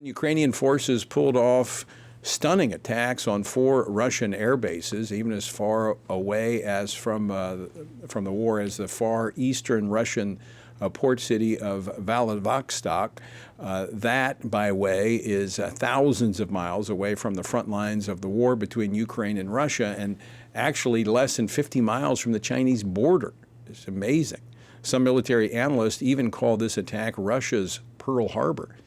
Ukrainian forces pulled off stunning attacks on 4 Russian air bases, even as far away as from the war as the far eastern Russian port city of Vladivostok. That, by way, is thousands of miles away from the front lines of the war between Ukraine and Russia, and actually less than 50 miles from the Chinese border. It's amazing. Some military analysts even call this attack Russia's Pearl Harbor.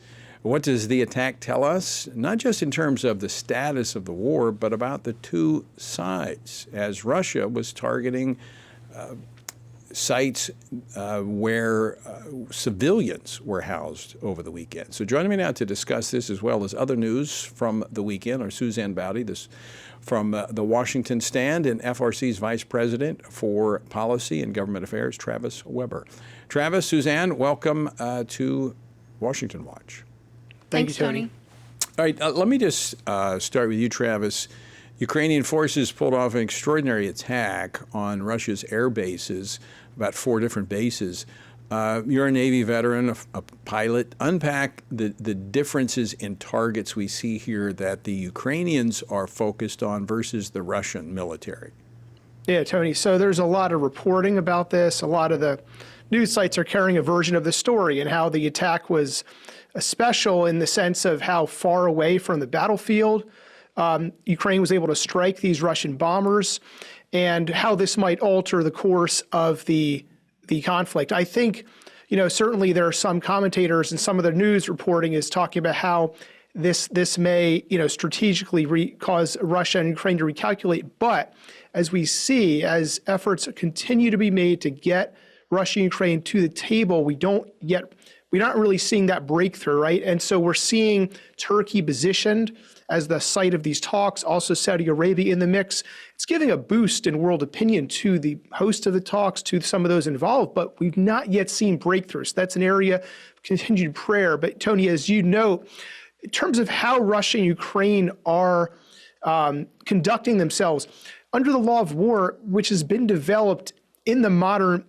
What does the attack tell us? Not just in terms of the status of the war, but about the two sides, as Russia was targeting sites where civilians were housed over the weekend. So joining me now to discuss this as well as other news from the weekend are Suzanne Bowdey, this from the Washington stand, and FRC's Vice President for Policy and Government Affairs, Travis Weber. Travis, Suzanne, welcome to Washington Watch. Thanks, Tony. All right, let me just start with you, Travis. Ukrainian forces pulled off an extraordinary attack on Russia's air bases, about 4 different bases. You're a Navy veteran, a pilot. Unpack the differences in targets we see here that the Ukrainians are focused on versus the Russian military. Yeah, Tony. So there's a lot of reporting about this. A lot of the news sites are carrying a version of the story and how the attack was special in the sense of how far away from the battlefield Ukraine was able to strike these Russian bombers, and how this might alter the course of the conflict. I think, certainly there are some commentators and some of the news reporting is talking about how this may, strategically cause Russia and Ukraine to recalculate. But as we see, as efforts continue to be made to get Russia and Ukraine to the table, we're not really seeing that breakthrough, right? And so we're seeing Turkey positioned as the site of these talks, also Saudi Arabia in the mix. It's giving a boost in world opinion to the host of the talks, to some of those involved, but we've not yet seen breakthroughs. That's an area of continued prayer. But Tony, as you know, in terms of how Russia and Ukraine are conducting themselves under the law of war, which has been developed in the modern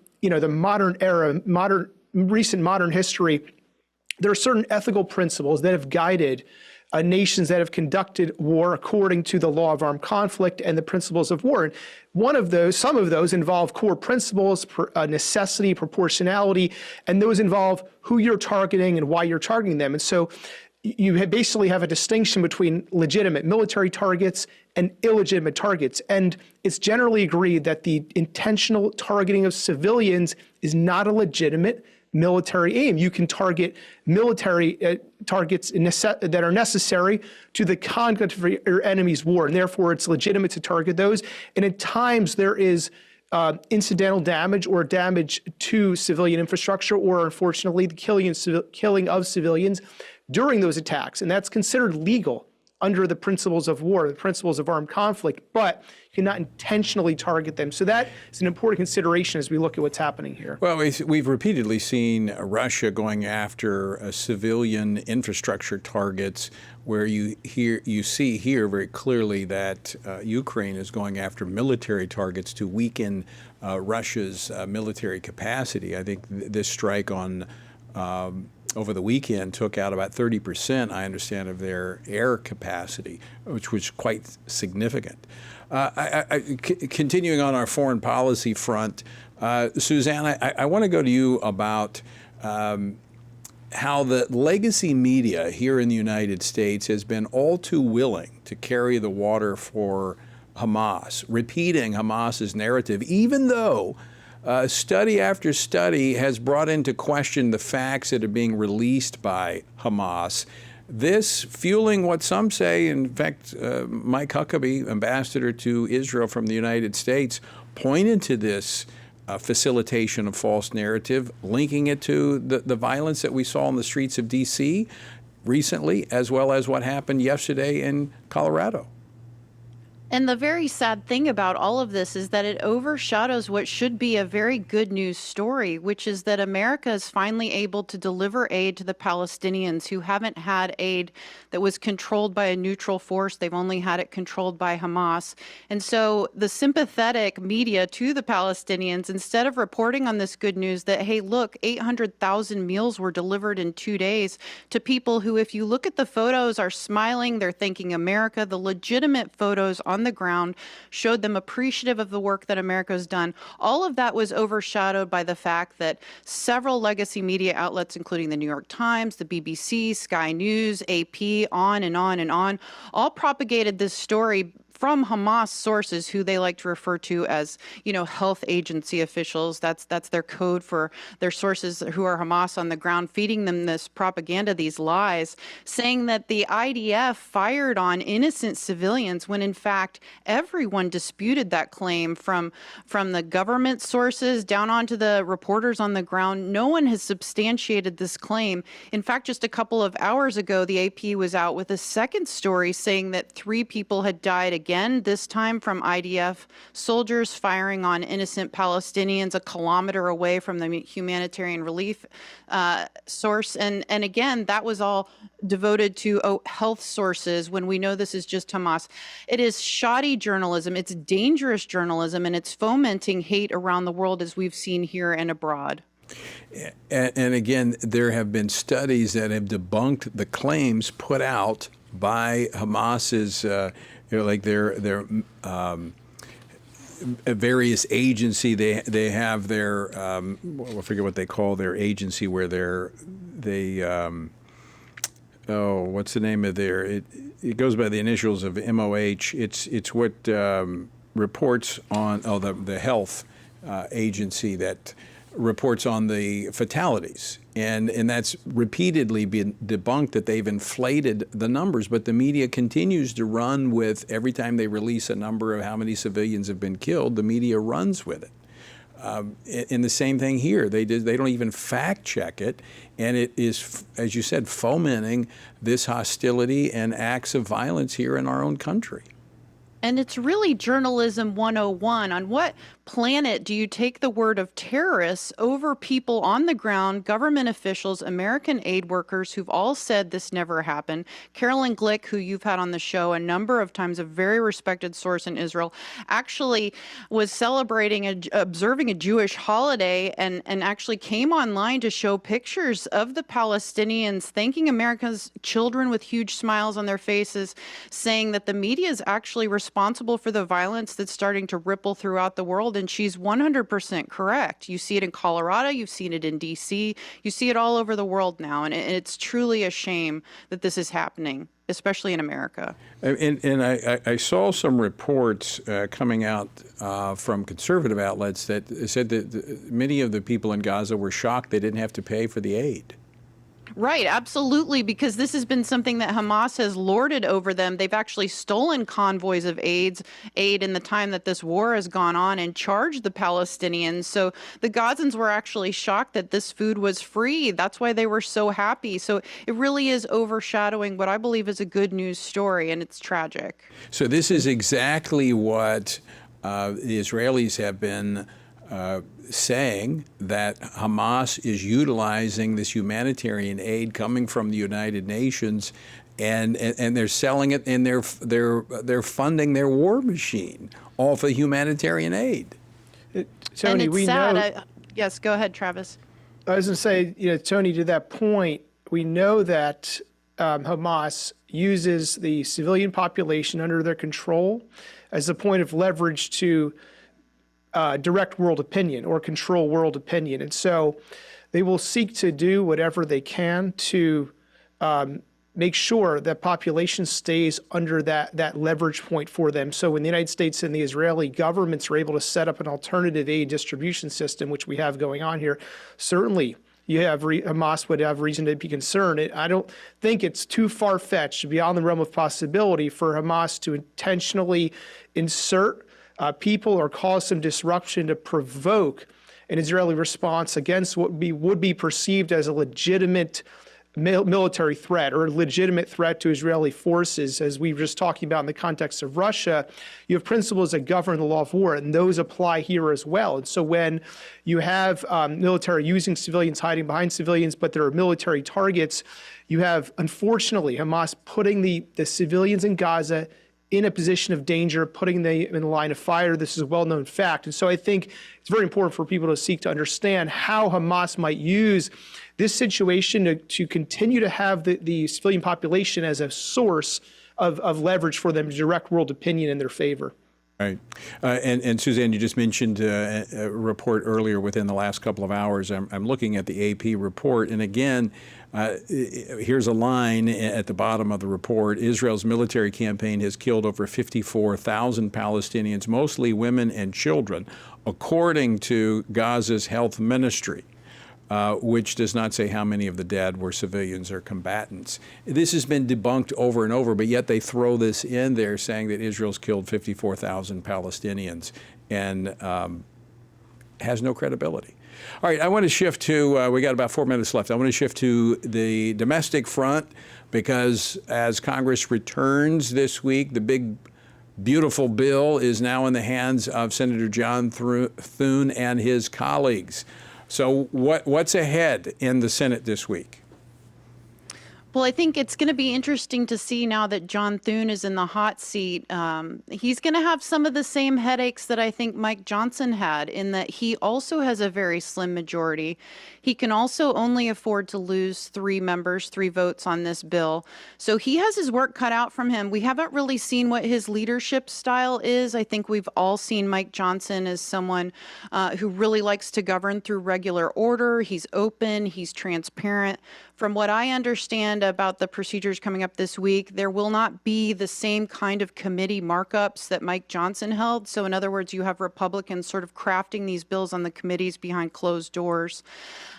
era, recent modern history, there are certain ethical principles that have guided nations that have conducted war according to the law of armed conflict and the principles of war. And some of those involve core principles, necessity, proportionality, and those involve who you're targeting and why you're targeting them. And so you basically have a distinction between legitimate military targets and illegitimate targets. And it's generally agreed that the intentional targeting of civilians is not a legitimate military aim. You can target military targets that are necessary to the conduct of your enemy's war, and therefore it's legitimate to target those. And at times there is incidental damage or damage to civilian infrastructure, or unfortunately the killing of civilians during those attacks, and that's considered legal under the principles of war, the principles of armed conflict, but you cannot intentionally target them. So that is an important consideration as we look at what's happening here. Well, we've repeatedly seen Russia going after civilian infrastructure targets, where you see here very clearly that Ukraine is going after military targets to weaken Russia's military capacity. I think this strike on over the weekend took out about 30%, I understand, of their air capacity, which was quite significant. Continuing on our foreign policy front, Suzanne, I want to go to you about how the legacy media here in the United States has been all too willing to carry the water for Hamas, repeating Hamas's narrative, even though study after study has brought into question the facts that are being released by Hamas. This fueling what some say, in fact, Mike Huckabee, ambassador to Israel from the United States, pointed to this facilitation of false narrative, linking it to the violence that we saw in the streets of D.C. recently, as well as what happened yesterday in Colorado. And the very sad thing about all of this is that it overshadows what should be a very good news story, which is that America is finally able to deliver aid to the Palestinians who haven't had aid that was controlled by a neutral force. They've only had it controlled by Hamas. And so the sympathetic media to the Palestinians, instead of reporting on this good news that, hey, look, 800,000 meals were delivered in 2 days to people who, if you look at the photos, are smiling, they're thanking America. The legitimate photos on the ground showed them appreciative of the work that America's done. All of that was overshadowed by the fact that several legacy media outlets, including the New York Times, the BBC, Sky News, AP, on and on and on, all propagated this story from Hamas sources who they like to refer to as, health agency officials. That's their code for their sources who are Hamas on the ground, feeding them this propaganda, these lies, saying that the IDF fired on innocent civilians when in fact everyone disputed that claim, from the government sources down onto the reporters on the ground. No one has substantiated this claim. In fact, just a couple of hours ago, the AP was out with a second story saying that 3 people had died again, this time from IDF soldiers firing on innocent Palestinians a kilometer away from the humanitarian relief source. And again, that was all devoted to health sources when we know this is just Hamas. It is shoddy journalism, it's dangerous journalism, and it's fomenting hate around the world, as we've seen here and abroad. And again, there have been studies that have debunked the claims put out by Hamas's, like their various agency. They have their I forget what they call their agency, where what's the name of their? It goes by the initials of MOH. It's what reports on the health agency that reports on the fatalities. And that's repeatedly been debunked, that they've inflated the numbers. But the media continues to run with, every time they release a number of how many civilians have been killed, the media runs with it. And the same thing here. They don't even fact check it. And it is, as you said, fomenting this hostility and acts of violence here in our own country. And it's really journalism 101. On what planet do you take the word of terrorists over people on the ground, government officials, American aid workers who've all said this never happened? Carolyn Glick, who you've had on the show a number of times, a very respected source in Israel, actually was observing a Jewish holiday and actually came online to show pictures of the Palestinians thanking America's children with huge smiles on their faces, saying that the media is actually responsible for the violence that's starting to ripple throughout the world. And she's 100% correct. You see it in Colorado, you've seen it in DC, you see it all over the world now. And it's truly a shame that this is happening, especially in America. And I saw some reports coming out from conservative outlets that said that many of the people in Gaza were shocked they didn't have to pay for the aid. Right, absolutely, because this has been something that Hamas has lorded over them. They've actually stolen convoys of aid in the time that this war has gone on and charged the Palestinians. So the Gazans were actually shocked that this food was free. That's why they were so happy. So it really is overshadowing what I believe is a good news story, and it's tragic. So this is exactly what the Israelis have been saying, that Hamas is utilizing this humanitarian aid coming from the United Nations, and they're selling it, and they're funding their war machine off of humanitarian aid. Tony, and it's sad. Yes, go ahead, Travis. I was going to say, Tony, to that point, we know that Hamas uses the civilian population under their control as a point of leverage to direct world opinion or control world opinion. And so they will seek to do whatever they can to make sure that population stays under that leverage point for them. So when the United States and the Israeli governments are able to set up an alternative aid distribution system, which we have going on here, certainly Hamas would have reason to be concerned. I don't think it's too far-fetched, beyond the realm of possibility, for Hamas to intentionally insert people or cause some disruption to provoke an Israeli response against what would be perceived as a legitimate military threat or a legitimate threat to Israeli forces, as we were just talking about in the context of Russia, you have principles that govern the law of war, and those apply here as well. And so when you have military using civilians, hiding behind civilians, but there are military targets, you have, unfortunately, Hamas putting the civilians in Gaza in a position of danger, putting them in the line of fire. This is a well-known fact. And so I think it's very important for people to seek to understand how Hamas might use this situation to continue to have the civilian population as a source of leverage for them to direct world opinion in their favor. Right. And Suzanne, you just mentioned a report earlier within the last couple of hours. I'm looking at the AP report, and again, here's a line at the bottom of the report. Israel's military campaign has killed over 54,000 Palestinians, mostly women and children, according to Gaza's health ministry. Which does not say how many of the dead were civilians or combatants. This has been debunked over and over, but yet they throw this in there saying that Israel's killed 54,000 Palestinians and has no credibility. All right, I want to shift to, we got about 4 minutes left. I want to shift to the domestic front because as Congress returns this week, the big beautiful bill is now in the hands of Senator John Thune and his colleagues. So what's ahead in the Senate this week? Well, I think it's going to be interesting to see now that John Thune is in the hot seat. He's going to have some of the same headaches that I think Mike Johnson had, in that he also has a very slim majority. He can also only afford to lose 3 votes on this bill. So he has his work cut out from him. We haven't really seen what his leadership style is. I think we've all seen Mike Johnson as someone who really likes to govern through regular order. He's open, he's transparent. From what I understand about the procedures coming up this week, there will not be the same kind of committee markups that Mike Johnson held. So in other words, you have Republicans sort of crafting these bills on the committees behind closed doors.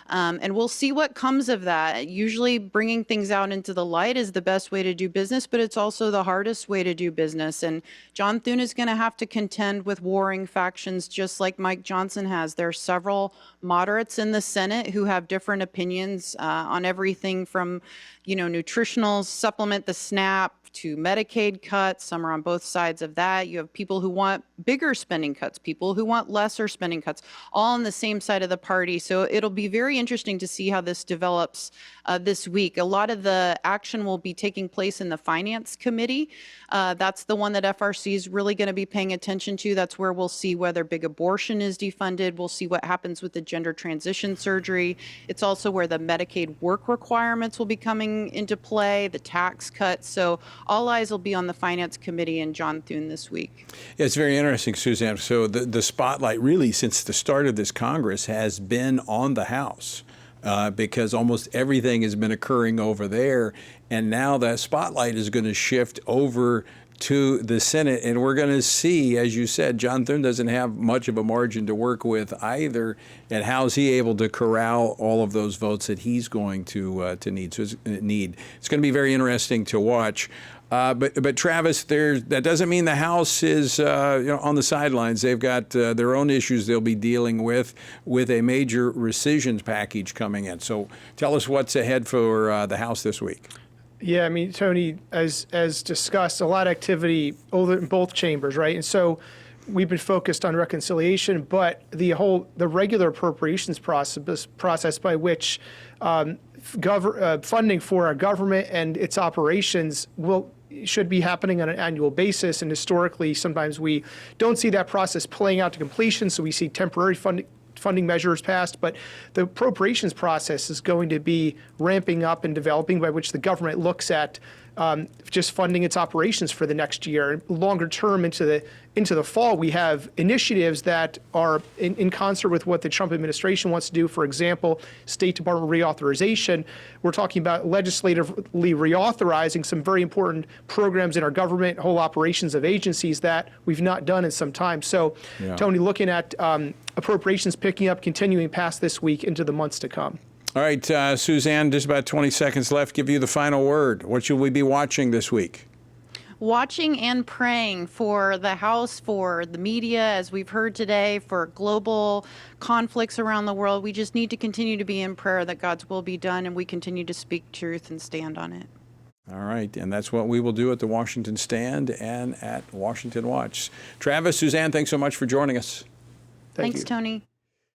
And we'll see what comes of that. Usually bringing things out into the light is the best way to do business, but it's also the hardest way to do business. And John Thune is going to have to contend with warring factions just like Mike Johnson has. There are several moderates in the Senate who have different opinions on everything from, nutritional supplement, the SNAP, to Medicaid cuts. Some are on both sides of that. You have people who want bigger spending cuts, people who want lesser spending cuts, all on the same side of the party. So it'll be very interesting to see how this develops this week. A lot of the action will be taking place in the Finance Committee. That's the one that FRC is really going to be paying attention to. That's where we'll see whether big abortion is defunded. We'll see what happens with the gender transition surgery. It's also where the Medicaid work requirements will be coming into play, the tax cuts. So all eyes will be on the Finance Committee and John Thune this week. Yeah, it's very interesting, Suzanne. So the spotlight really since the start of this Congress has been on the House because almost everything has been occurring over there. And now that spotlight is going to shift over to the Senate. And we're going to see, as you said, John Thune doesn't have much of a margin to work with either. And how is he able to corral all of those votes that he's going to need? So it's going to be very interesting to watch. But Travis, that doesn't mean the House is on the sidelines. They've got their own issues they'll be dealing with a major rescission package coming in. So tell us what's ahead for the House this week. Yeah, I mean, Tony, as discussed, a lot of activity in both chambers, right? And so we've been focused on reconciliation, but the regular appropriations process by which funding for our government and its operations should be happening on an annual basis. And historically, sometimes we don't see that process playing out to completion, so we see temporary funding measures passed, but the appropriations process is going to be ramping up and developing, by which the government looks at just funding its operations for the next year. Longer term into the fall, we have initiatives that are in concert with what the Trump administration wants to do. For example, State Department reauthorization. We're talking about legislatively reauthorizing some very important programs in our government, whole operations of agencies that we've not done in some time. So, yeah. Tony, looking at appropriations picking up, continuing past this week into the months to come. All right, Suzanne, just about 20 seconds left. Give you the final word. What should we be watching this week? watching and praying for the House, for the media, as we've heard today, for global conflicts around the world. We just need to continue to be in prayer that God's will be done and we continue to speak truth and stand on it. All right, and that's what we will do at the Washington Stand and at Washington Watch. Travis, Suzanne, thanks so much for joining us. Thank Thanks, you. Tony.